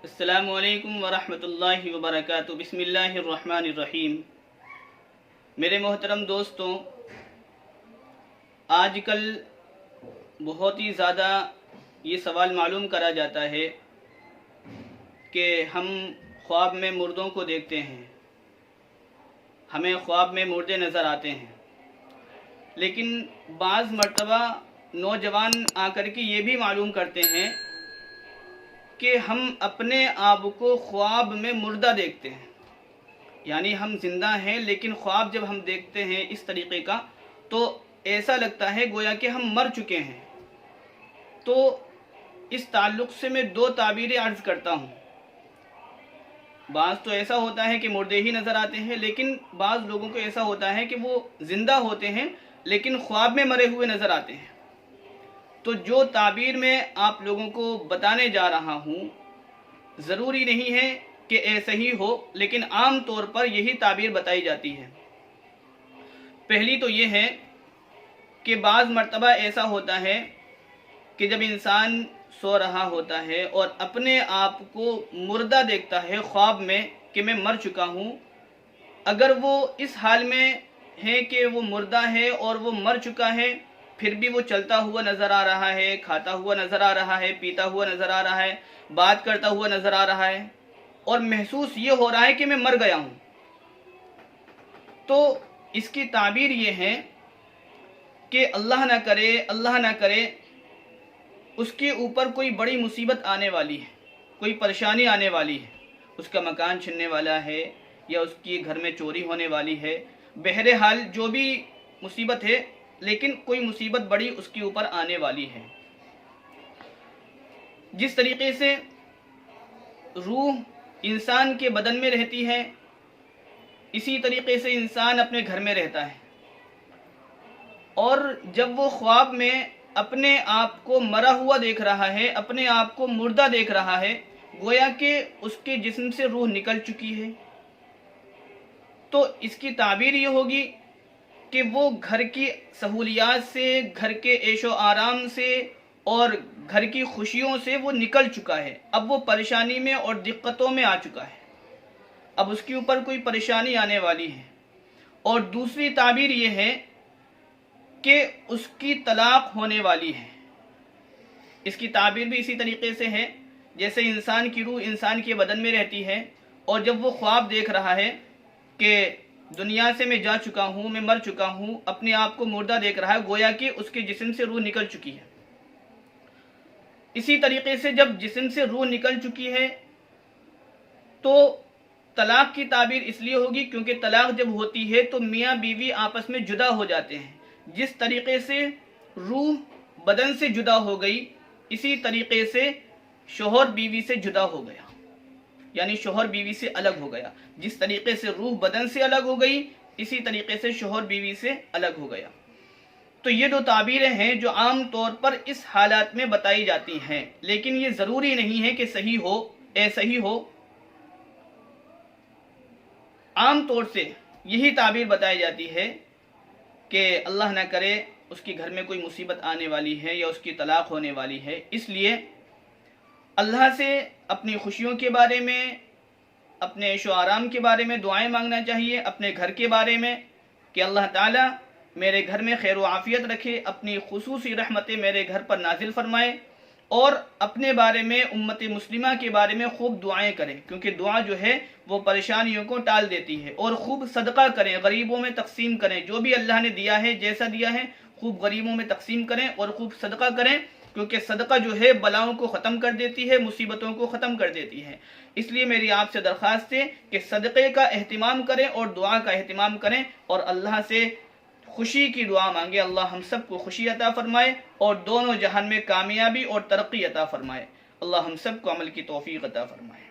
السلام علیکم ورحمۃ اللہ وبرکاتہ۔ بسم اللہ الرحمن الرحیم۔ میرے محترم دوستوں، آج کل بہت ہی زیادہ یہ سوال معلوم کرا جاتا ہے کہ ہم خواب میں مردوں کو دیکھتے ہیں، ہمیں خواب میں مردے نظر آتے ہیں، لیکن بعض مرتبہ نوجوان آ کر کے یہ بھی معلوم کرتے ہیں کہ ہم اپنے آپ کو خواب میں مردہ دیکھتے ہیں، یعنی ہم زندہ ہیں لیکن خواب جب ہم دیکھتے ہیں اس طریقے کا تو ایسا لگتا ہے گویا کہ ہم مر چکے ہیں۔ تو اس تعلق سے میں دو تعبیریں عرض کرتا ہوں۔ بعض تو ایسا ہوتا ہے کہ مردے ہی نظر آتے ہیں، لیکن بعض لوگوں کو ایسا ہوتا ہے کہ وہ زندہ ہوتے ہیں لیکن خواب میں مرے ہوئے نظر آتے ہیں۔ تو جو تعبیر میں آپ لوگوں کو بتانے جا رہا ہوں، ضروری نہیں ہے کہ ایسا ہی ہو، لیکن عام طور پر یہی تعبیر بتائی جاتی ہے۔ پہلی تو یہ ہے کہ بعض مرتبہ ایسا ہوتا ہے کہ جب انسان سو رہا ہوتا ہے اور اپنے آپ کو مردہ دیکھتا ہے خواب میں کہ میں مر چکا ہوں، اگر وہ اس حال میں ہے کہ وہ مردہ ہے اور وہ مر چکا ہے، پھر بھی وہ چلتا ہوا نظر آ رہا ہے، کھاتا ہوا نظر آ رہا ہے، پیتا ہوا نظر آ رہا ہے، بات کرتا ہوا نظر آ رہا ہے، اور محسوس یہ ہو رہا ہے کہ میں مر گیا ہوں، تو اس کی تعبیر یہ ہے کہ اللہ نہ کرے اس کے اوپر کوئی بڑی مصیبت آنے والی ہے، کوئی پریشانی آنے والی ہے، اس کا مکان چھننے والا ہے یا اس کی گھر میں چوری ہونے والی ہے، بہرحال جو بھی مصیبت ہے، لیکن کوئی مصیبت بڑی اس کے اوپر آنے والی ہے۔ جس طریقے سے روح انسان کے بدن میں رہتی ہے، اسی طریقے سے انسان اپنے گھر میں رہتا ہے، اور جب وہ خواب میں اپنے آپ کو مرا ہوا دیکھ رہا ہے، اپنے آپ کو مردہ دیکھ رہا ہے، گویا کہ اس کے جسم سے روح نکل چکی ہے، تو اس کی تعبیر یہ ہوگی کہ وہ گھر کی سہولیات سے، گھر کے عیش و آرام سے اور گھر کی خوشیوں سے وہ نکل چکا ہے، اب وہ پریشانی میں اور دقتوں میں آ چکا ہے، اب اس کے اوپر کوئی پریشانی آنے والی ہے۔ اور دوسری تعبیر یہ ہے کہ اس کی طلاق ہونے والی ہے۔ اس کی تعبیر بھی اسی طریقے سے ہے جیسے انسان کی روح انسان کے بدن میں رہتی ہے، اور جب وہ خواب دیکھ رہا ہے کہ دنیا سے میں جا چکا ہوں، میں مر چکا ہوں، اپنے آپ کو مردہ دیکھ رہا ہے، گویا کہ اس کے جسم سے روح نکل چکی ہے۔ اسی طریقے سے جب جسم سے روح نکل چکی ہے تو طلاق کی تعبیر اس لیے ہوگی کیونکہ طلاق جب ہوتی ہے تو میاں بیوی آپس میں جدا ہو جاتے ہیں۔ جس طریقے سے روح بدن سے جدا ہو گئی، اسی طریقے سے شوہر بیوی سے جدا ہو گیا، یعنی شوہر بیوی سے الگ ہو گیا۔ جس طریقے سے روح بدن سے الگ ہو گئی، اسی طریقے سے شوہر بیوی سے الگ ہو گیا۔ تو یہ دو تعبیریں ہیں جو عام طور پر اس حالات میں بتائی جاتی ہیں، لیکن یہ ضروری نہیں ہے کہ صحیح ہو، ایسا ہی ہو۔ عام طور سے یہی تعبیر بتائی جاتی ہے کہ اللہ نہ کرے اس کے گھر میں کوئی مصیبت آنے والی ہے یا اس کی طلاق ہونے والی ہے، اس لیے اللہ سے اپنی خوشیوں کے بارے میں، اپنے عیش و آرام کے بارے میں دعائیں مانگنا چاہیے، اپنے گھر کے بارے میں کہ اللہ تعالیٰ میرے گھر میں خیر و عافیت رکھے، اپنی خصوصی رحمتیں میرے گھر پر نازل فرمائے، اور اپنے بارے میں، امت مسلمہ کے بارے میں خوب دعائیں کریں، کیونکہ دعا جو ہے وہ پریشانیوں کو ٹال دیتی ہے۔ اور خوب صدقہ کریں، غریبوں میں تقسیم کریں، جو بھی اللہ نے دیا ہے، جیسا دیا ہے، خوب غریبوں میں تقسیم کریں اور خوب صدقہ کریں، کیونکہ صدقہ جو ہے بلاؤں کو ختم کر دیتی ہے، مصیبتوں کو ختم کر دیتی ہے۔ اس لیے میری آپ سے درخواست ہے کہ صدقے کا اہتمام کریں اور دعا کا اہتمام کریں، اور اللہ سے خوشی کی دعا مانگے۔ اللہ ہم سب کو خوشی عطا فرمائے اور دونوں جہان میں کامیابی اور ترقی عطا فرمائے۔ اللہ ہم سب کو عمل کی توفیق عطا فرمائے۔